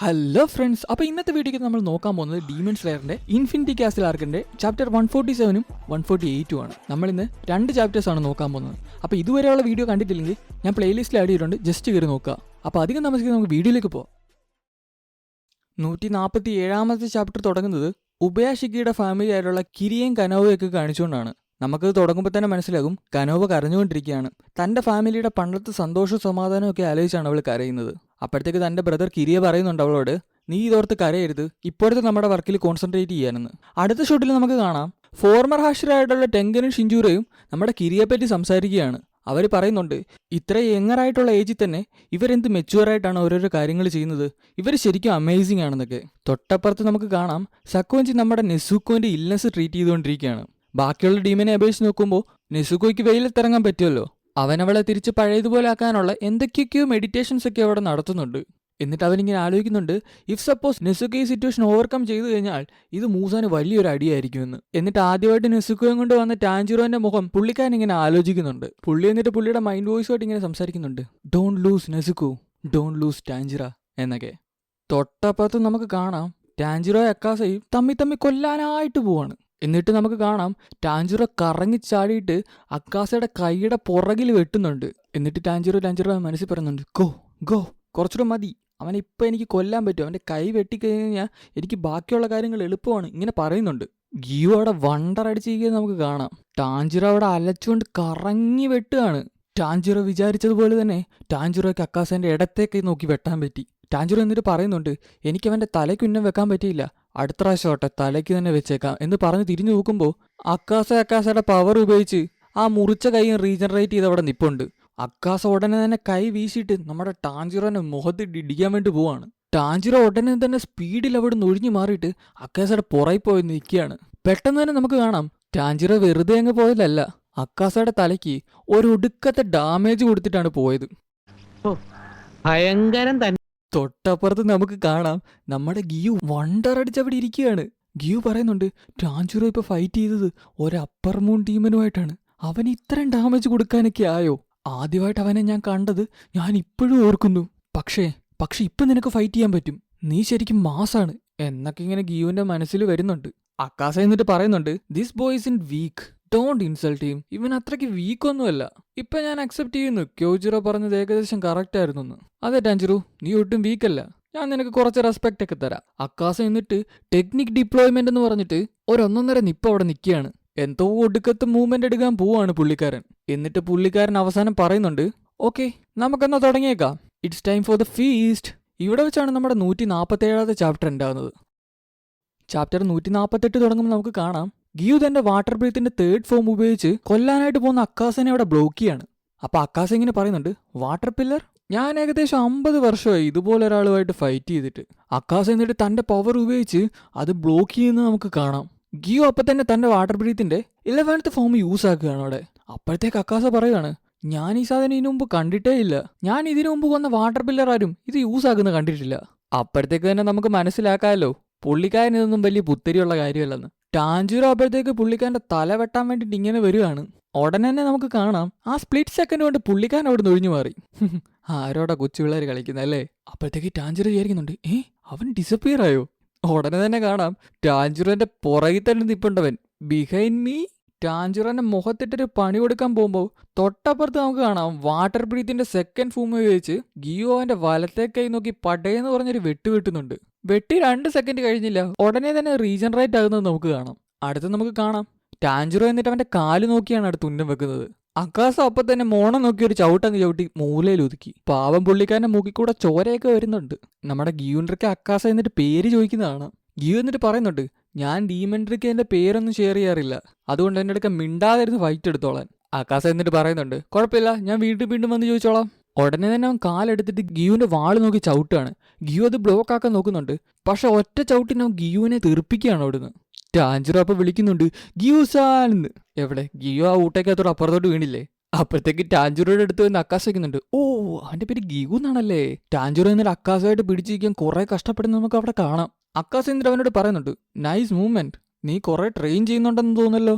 Hello friends, അപ്പോൾ ഇന്നത്തെ വീഡിയോക്ക് നമ്മൾ നോക്കാൻ പോകുന്നത് ഡീമൺ സ്ലെയറിന്റെ ഇൻഫിനിറ്റി കാസിൽ ആർക്കിന്റെ ചാപ്റ്റർ 147ഉം 148ഉം ആണ്. നമ്മൾ ഇന്ന് 2 ചാപ്റ്റേഴ്സ് ആണ് നോക്കാൻ പോകുന്നത്. അപ്പോൾ ഇതുവരെയുള്ള വീഡിയോ കണ്ടിട്ടില്ലെങ്കിൽ ഞാൻ പ്ലേലിസ്റ്റിൽ ആഡ് ചെയ്തിട്ടുണ്ട്, ജസ്റ്റ് കയറി നോക്കുക. അപ്പോൾ അധികം താമസിക്കുന്നത് നമുക്ക് വീഡിയോയിലേക്ക് പോകാം. 147ാമത്തെ ചാപ്റ്റർ തുടങ്ങുന്നത് ഉബയാഷിക്കിയുടെ ഫാമിലി ആയിട്ടുള്ള കിരിയേയും കനോവയൊക്കെ കാണിച്ചുകൊണ്ടാണ്. നമുക്കത് തുടങ്ങുമ്പോൾ തന്നെ മനസ്സിലാകും കനോവ കരഞ്ഞുകൊണ്ടിരിക്കുകയാണ്. തൻ്റെ ഫാമിലിയുടെ പണ്ടത്തെ സന്തോഷവും സമാധാനവും ഒക്കെ ആലോചിച്ചാണ് അവൾ കരയുന്നത്. അപ്പോഴത്തേക്ക് തൻ്റെ ബ്രദർ കിരിയ പറയുന്നുണ്ട് അവളോട്, നീ ഇതോർത്ത് കരയരുത്, ഇപ്പോഴത്തെ നമ്മുടെ വർക്കിൽ കോൺസെൻട്രേറ്റ് ചെയ്യാനെന്ന്. അടുത്ത ഷോട്ടിൽ നമുക്ക് കാണാം ഫോർമർ ഹാഷറായിട്ടുള്ള ടെങ്കനും ഷിഞ്ചൂരയും നമ്മുടെ കിരിയെ പറ്റി സംസാരിക്കുകയാണ്. അവർ പറയുന്നുണ്ട്, ഇത്ര യങ്ങറായിട്ടുള്ള ഏജിൽ തന്നെ ഇവരെന്ത് മെച്യൂറായിട്ടാണ് ഓരോരോ കാര്യങ്ങൾ ചെയ്യുന്നത്, ഇവർ ശരിക്കും അമേസിംഗ് ആണെന്നൊക്കെ. തൊട്ടപ്പുറത്ത് നമുക്ക് കാണാം സക്കോഞ്ചി നമ്മുടെ നെസുക്കോന്റെ ഇൽനെസ് ട്രീറ്റ് ചെയ്തുകൊണ്ടിരിക്കുകയാണ്. ബാക്കിയുള്ള ടീമിനെ അപേക്ഷിച്ച് നോക്കുമ്പോൾ നെസുക്കോയ്ക്ക് വെയിലത്തിറങ്ങാൻ പറ്റുമല്ലോ. അവനവളെ തിരിച്ച് പഴയതുപോലെ ആക്കാനുള്ള എന്തൊക്കെയൊക്കെയോ മെഡിറ്റേഷൻസ് ഒക്കെ അവിടെ നടത്തുന്നുണ്ട്. എന്നിട്ട് അവനിങ്ങനെ ആലോചിക്കുന്നുണ്ട്, ഇഫ് സപ്പോസ് നെസുക്കോ ഈ സിറ്റുവേഷൻ ഓവർകം ചെയ്തു കഴിഞ്ഞാൽ ഇത് മൂസാന് വലിയൊരു അടിയായിരിക്കുമെന്ന്. എന്നിട്ട് ആദ്യമായിട്ട് നെസുക്കോയും കൊണ്ട് വന്ന ടാൻജിറോന്റെ മുഖം പുള്ളിക്കാരൻ ഇങ്ങനെ ആലോചിക്കുന്നുണ്ട്. പുള്ളി എന്നിട്ട് പുള്ളിയുടെ മൈൻഡ് വോയിസുമായിട്ട് ഇങ്ങനെ സംസാരിക്കുന്നുണ്ട്, ഡോണ്ട് ലൂസ് നെസുക്കോ, ഡോണ്ട് ലൂസ് ടാൻജിറ എന്നൊക്കെ. തൊട്ടപ്പുറത്ത് നമുക്ക് കാണാം ടാൻജിറോ അക്കാസയും തമ്മി കൊല്ലാനായിട്ട് പോവാണ്. എന്നിട്ട് നമുക്ക് കാണാം ടാൻജിറോ കറങ്ങി ചാടിയിട്ട് അക്കാസയുടെ കൈയുടെ പുറകിൽ വെട്ടുന്നുണ്ട്. എന്നിട്ട് ടാൻജിറോ മനസ്സിൽ പറയുന്നുണ്ട്, ഗോ ഗോ, കുറച്ചുകൂടെ മതി, അവനെ ഇപ്പം എനിക്ക് കൊല്ലാൻ പറ്റും, അവൻ്റെ കൈ വെട്ടിക്കഴിഞ്ഞാൽ എനിക്ക് ബാക്കിയുള്ള കാര്യങ്ങൾ എളുപ്പമാണ്, ഇങ്ങനെ പറയുന്നുണ്ട്. ഗിയു അവിടെ വണ്ടറടിച്ചിരിക്കുന്നത് നമുക്ക് കാണാം. ടാൻജിറോ അവിടെ അലച്ചുകൊണ്ട് കറങ്ങി വെട്ടുകയാണ്. ടാൻജിറോ വിചാരിച്ചതുപോലെ തന്നെ ടാൻജിറോയ്ക്ക് അക്കാസേൻ്റെ ഇടത്തേക്ക് നോക്കി വെട്ടാൻ പറ്റി. ടാൻജിറോ എന്നിട്ട് പറയുന്നുണ്ട്, എനിക്ക് അവൻ്റെ തലയ്ക്കുന്നം വെക്കാൻ പറ്റിയില്ല, അടുത്ത പ്രാവശ്യം തലയ്ക്ക് തന്നെ വെച്ചേക്കാം എന്ന് പറഞ്ഞ് തിരിഞ്ഞു നോക്കുമ്പോൾ അക്കാസയുടെ പവർ ഉപയോഗിച്ച് ആ മുറിച്ച കൈയും റീജനറേറ്റ് ചെയ്ത് അവിടെ നിപ്പുണ്ട്. അക്കാസ ഉടനെ തന്നെ കൈ വീശിയിട്ട് നമ്മുടെ ടാൻജിറോനെ മുഖത്തിട്ട് ഇടിക്കാൻ വേണ്ടി പോവാണ്. ടാൻജിറോ ഉടനെ തന്നെ സ്പീഡിൽ അവിടെ നിന്ന് ഒഴിഞ്ഞു മാറിയിട്ട് അക്കാസയുടെ പുറയിൽ പോയി നിൽക്കുകയാണ്. പെട്ടെന്ന് തന്നെ നമുക്ക് കാണാം ടാൻജിറോ വെറുതെ അങ്ങ് പോയതല്ല, അക്കാസയുടെ തലയ്ക്ക് ഒരു ഒടുക്കത്തെ ഡാമേജ് കൊടുത്തിട്ടാണ് പോയത്. ഭയങ്കരം തന്നെ. തൊട്ടപ്പുറത്ത് നമുക്ക് കാണാം നമ്മുടെ ഗിയു വണ്ടറടിച്ച് അവിടെ ഇരിക്കുകയാണ്. ഗിയു പറയുന്നുണ്ട്, ടാൻജിറോ ഇപ്പൊ ഫൈറ്റ് ചെയ്തത് ഒരു അപ്പർ മൂൺ ടീമനുമായിട്ടാണ്, അവന് ഇത്രയും ഡാമേജ് കൊടുക്കാനൊക്കെ ആയോ? ആദ്യമായിട്ട് അവനെ ഞാൻ കണ്ടത് ഞാൻ ഇപ്പോഴും ഓർക്കുന്നു. പക്ഷേ ഇപ്പൊ നിനക്ക് ഫൈറ്റ് ചെയ്യാൻ പറ്റും, നീ ശരിക്കും മാസാണ് എന്നൊക്കെ ഇങ്ങനെ ഗിയുവിന്റെ മനസ്സിൽ വരുന്നുണ്ട്. അക്കാസ എന്നിട്ട് പറയുന്നുണ്ട്, this boy is in weak, don't insult him, ഇവൻ അത്രയ്ക്ക് വീക്കൊന്നുമല്ല, ഇപ്പൊ ഞാൻ അക്സെപ്റ്റ് ചെയ്യുന്നു, ക്യോജിറോ പറഞ്ഞത് ഏകദേശം കറക്റ്റ് ആയിരുന്നു. അതെ ടാൻജിറോ, നീ ഒട്ടും വീക്കല്ല, ഞാൻ നിനക്ക് കുറച്ച് റെസ്പെക്റ്റ് ഒക്കെ തരാം. അക്കാസ എന്നിട്ട് ടെക്നിക് ഡിപ്ലോയ്മെന്റ് എന്ന് പറഞ്ഞിട്ട് ഒരൊന്നൊന്നര നിപ്പ് അവിടെ നിൽക്കുകയാണ്. എന്തോ ഒടുക്കത്ത് മൂവ്മെന്റ് എടുക്കാൻ പോവാണ് പുള്ളിക്കാരൻ. എന്നിട്ട് പുള്ളിക്കാരൻ അവസാനം പറയുന്നുണ്ട്, ഓക്കെ നമുക്കെന്നാ തുടങ്ങിയേക്കാം, it's time for the feast. ഇവിടെ വെച്ചാണ് നമ്മുടെ 147ാമത്തെ ചാപ്റ്റർ ഉണ്ടാകുന്നത്. ചാപ്റ്റർ 148 തുടങ്ങുമ്പോൾ നമുക്ക് കാണാം ഗിയു തന്റെ വാട്ടർ ബ്രീത്തിന്റെ 3rd ഫോം ഉപയോഗിച്ച് കൊല്ലാനായിട്ട് പോകുന്ന അക്കാസനെ അവിടെ ബ്ലോക്ക് ചെയ്യാണ്. അപ്പൊ അക്കാസ ഇങ്ങനെ പറയുന്നുണ്ട്, വാട്ടർ പില്ലർ, ഞാൻ ഏകദേശം 50 വർഷമായി ഇതുപോലെ ഒരാളുമായിട്ട് ഫൈറ്റ് ചെയ്തിട്ട്. അക്കാസ എന്നിട്ട് തന്റെ പവർ ഉപയോഗിച്ച് അത് ബ്ലോക്ക് ചെയ്യുന്നത് നമുക്ക് കാണാം. ഗിയു അപ്പൊ തന്നെ തന്റെ വാട്ടർ ബ്രീത്തിന്റെ 11th ഫോം യൂസ് ആക്കുകയാണ് അവിടെ. അപ്പോഴത്തേക്ക് അക്കാസ പറയുകയാണ്, ഞാൻ ഈ സാധനം ഇതിനു മുമ്പ് കണ്ടിട്ടേ ഇല്ല, ഞാൻ ഇതിനു മുമ്പ് വന്ന വാട്ടർ പില്ലർ ആരും ഇത് യൂസ് ആക്കുന്ന കണ്ടിട്ടില്ല. അപ്പോഴത്തേക്ക് തന്നെ നമുക്ക് മനസ്സിലാക്കാമല്ലോ പുള്ളിക്കാരൻ ഇതൊന്നും വലിയ പുത്തരിയുള്ള കാര്യമല്ലെന്ന്. ടാൻജിറോ അപ്പോഴത്തേക്ക് പുള്ളിക്കാരൻ്റെ തല വെട്ടാൻ വേണ്ടിയിട്ട് ഇങ്ങനെ വരികയാണ്. ഉടനെ തന്നെ നമുക്ക് കാണാം ആ സ്പ്ലിറ്റ് സെക്കൻഡ് കൊണ്ട് പുള്ളിക്കാരൻ അവിടെ നിന്ന് ഒഴിഞ്ഞു മാറി. ആരോടാ കൊച്ചുപിള്ളേർ കളിക്കുന്നല്ലേ? അപ്പോഴത്തേക്ക് ടാൻജിറോ വിചാരിക്കുന്നുണ്ട്, അവൻ ഡിസപ്പിയർ ആയോ? ഉടനെ തന്നെ കാണാം ടാൻജിറോന്റെ പുറകിൽ തന്നെ നിപ്പുണ്ടവൻ, ബിഹൈൻഡ് മീ. ടാൻജിറോന്റെ മുഖത്തിട്ടൊരു പണി കൊടുക്കാൻ പോകുമ്പോൾ തൊട്ടപ്പുറത്ത് നമുക്ക് കാണാം വാട്ടർ ബ്രീത്തിന്റെ 2nd ഫോം ഉപയോഗിച്ച് ഗിയോ അവന്റെ വലത്തെ കൈ നോക്കി പടയെന്ന് പറഞ്ഞൊരു വെട്ടുന്നുണ്ട്. വെട്ടി 2 സെക്കൻഡ് കഴിഞ്ഞില്ല, ഉടനെ തന്നെ റീജനറേറ്റ് ആകുന്നത് നമുക്ക് കാണാം. അടുത്ത് നമുക്ക് കാണാം ടാൻജിറോ എന്നിട്ട് അവന്റെ കാല് നോക്കിയാണ് അടുത്ത് ഉന്നം വെക്കുന്നത്. അക്കാസ അപ്പൊ തന്നെ മോണം നോക്കി ഒരു ചവിട്ടങ്ങ് ചവിട്ടി മൂലയിൽ ഒതുക്കി. പാവം പുള്ളിക്കാരന്റെ മൂക്കിൽ കൂടെ ചോരയൊക്കെ വരുന്നുണ്ട്. നമ്മുടെ ഗിയുൻഡ്രിക്ക് അക്കാസ എന്നിട്ട് പേര് ചോദിക്കുന്നതാണ്. ഗിയു എന്നിട്ട് പറയുന്നുണ്ട്, ഞാൻ ഡീമൻഡ്രിക്ക് എന്റെ പേരൊന്നും ഷെയർ ചെയ്യാറില്ല, അതുകൊണ്ട് എന്റെ അടുക്ക മിണ്ടാതിരുന്ന് ഫൈറ്റ് എടുത്തോളാൻ. അക്കാസ എന്നിട്ട് പറയുന്നുണ്ട്, കുഴപ്പമില്ല, ഞാൻ വീണ്ടും വന്ന് ചോദിച്ചോളാം. ഉടനെ തന്നെ അവൻ കാലെടുത്തിട്ട് ഗിയുവിന്റെ വാള് നോക്കി ചവിട്ടാണ്. ഗിയു അത് ബ്ലോക്ക് ആക്കാൻ നോക്കുന്നുണ്ട്, പക്ഷെ ഒറ്റ ചവിട്ടിന് അവൻ ഗിയുവിനെ തെറിപ്പിക്കുകയാണ് അവിടുന്ന്. ടാൻജിറോ അപ്പൊ വിളിക്കുന്നുണ്ട്, ഗിയുസാന്ന്. എവിടെ? ഗിയു ആ ഊട്ടേക്കകത്തോട് അപ്പുറത്തോട്ട് വീണില്ലേ? അപ്പോഴത്തേക്ക് ടാൻജിറോയുടെ അടുത്ത് വന്ന് അക്കാസ വയ്ക്കുന്നുണ്ട്, ഓ അവന്റെ പേര് ഗിയു എന്നാണല്ലേ. ടാൻജിറോ എന്നിട്ട് അക്കാസമായിട്ട് പിടിച്ചിരിക്കാൻ കുറെ കഷ്ടപ്പെടുന്ന നമുക്ക് അവിടെ കാണാം. അക്കാസ എന്നിട്ട് അവനോട് പറയുന്നുണ്ട്, നൈസ് മൂവ്മെന്റ്, നീ കുറെ ട്രെയിൻ ചെയ്യുന്നുണ്ടെന്ന് തോന്നല്ലോ.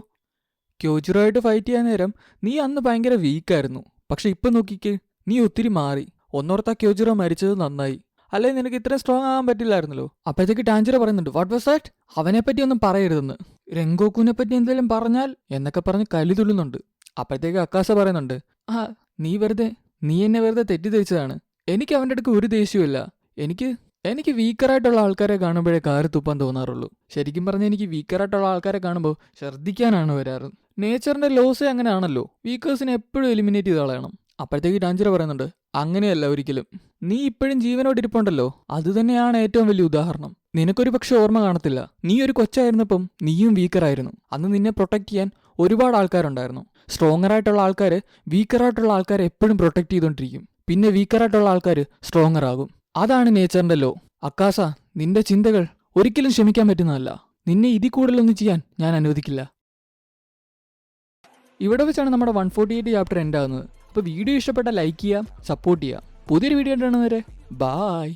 ക്യോജിറോ ആയിട്ട് ഫൈറ്റ് ചെയ്യാൻ നേരം നീ അന്ന് ഭയങ്കര വീക്കായിരുന്നു, പക്ഷെ ഇപ്പൊ നോക്കിക്കേ നീ ഒത്തിരി മാറി. ഒന്നോർത്താ ക്യോജിറോ മരിച്ചത് നന്നായി, അല്ലെങ്കിൽ നിനക്ക് ഇത്ര സ്ട്രോങ് ആകാൻ പറ്റില്ലായിരുന്നല്ലോ. അപ്പോഴത്തേക്ക് ടാൻജിറോ പറയുന്നുണ്ട്, വാട്ട് വാസ് ദാറ്റ്? അവനെ പറ്റി ഒന്നും പറയരുതെന്ന്, രംഗോക്കുവിനെ പറ്റി എന്തെങ്കിലും പറഞ്ഞാൽ എന്നൊക്കെ പറഞ്ഞ് കലി തുള്ളുന്നുണ്ട്. അപ്പോഴത്തേക്ക് അക്കാസ പറയുന്നുണ്ട്, ആ നീ എന്നെ വെറുതെ തെറ്റിദ്ധരിച്ചതാണ്. എനിക്ക് അവൻ്റെ അടുക്ക് ഒരു ദേഷ്യമില്ല. എനിക്ക് വീക്കറായിട്ടുള്ള ആൾക്കാരെ കാണുമ്പോഴേ കാറി തുപ്പാൻ തോന്നാറുള്ളൂ. ശരിക്കും പറഞ്ഞാൽ എനിക്ക് വീക്കറായിട്ടുള്ള ആൾക്കാരെ കാണുമ്പോൾ ഛർദ്ദിക്കാനാണ് വരാറ്. നേച്ചറിന്റെ ലോസേ അങ്ങനെയാണല്ലോ, വീക്കേഴ്സിനെ എപ്പോഴും എലിമിനേറ്റ് ചെയ്ത് കളയണം. അപ്പോഴത്തേക്ക് ടാൻജിറോ പറയുന്നുണ്ട്, അങ്ങനെയല്ല ഒരിക്കലും. നീ ഇപ്പോഴും ജീവനോട് ഇരിപ്പുണ്ടല്ലോ, അത് തന്നെയാണ് ഏറ്റവും വലിയ ഉദാഹരണം. നിനക്കൊരു പക്ഷെ ഓർമ്മ കാണത്തില്ല, നീ ഒരു കൊച്ചായിരുന്നപ്പം നീയും വീക്കറായിരുന്നു. അന്ന് നിന്നെ പ്രൊട്ടക്ട് ചെയ്യാൻ ഒരുപാട് ആൾക്കാരുണ്ടായിരുന്നു. സ്ട്രോങ്ങർ ആയിട്ടുള്ള ആൾക്കാർ വീക്കറായിട്ടുള്ള ആൾക്കാരെ എപ്പോഴും പ്രൊട്ടക്ട് ചെയ്തുകൊണ്ടിരിക്കും. പിന്നെ വീക്കറായിട്ടുള്ള ആൾക്കാർ സ്ട്രോങ്ങർ ആകും. അതാണ് നേച്ചറിന്റെ ലോ. അക്കാസ, നിന്റെ ചിന്തകൾ ഒരിക്കലും ക്ഷമിക്കാൻ പറ്റുന്നതല്ല. നിന്നെ ഇതിൽ കൂടുതലൊന്നും ചെയ്യാൻ ഞാൻ അനുവദിക്കില്ല. ഇവിടെ വെച്ചാണ് നമ്മുടെ 148 ചാപ്റ്റർ എൻഡ് ആകുന്നത്. അപ്പോൾ വീഡിയോ ഇഷ്ടപ്പെട്ടാൽ ലൈക്ക് ചെയ്യുക, സപ്പോർട്ട് ചെയ്യുക. പുതിയൊരു വീഡിയോ കാണുന്നവരെ ബായ്.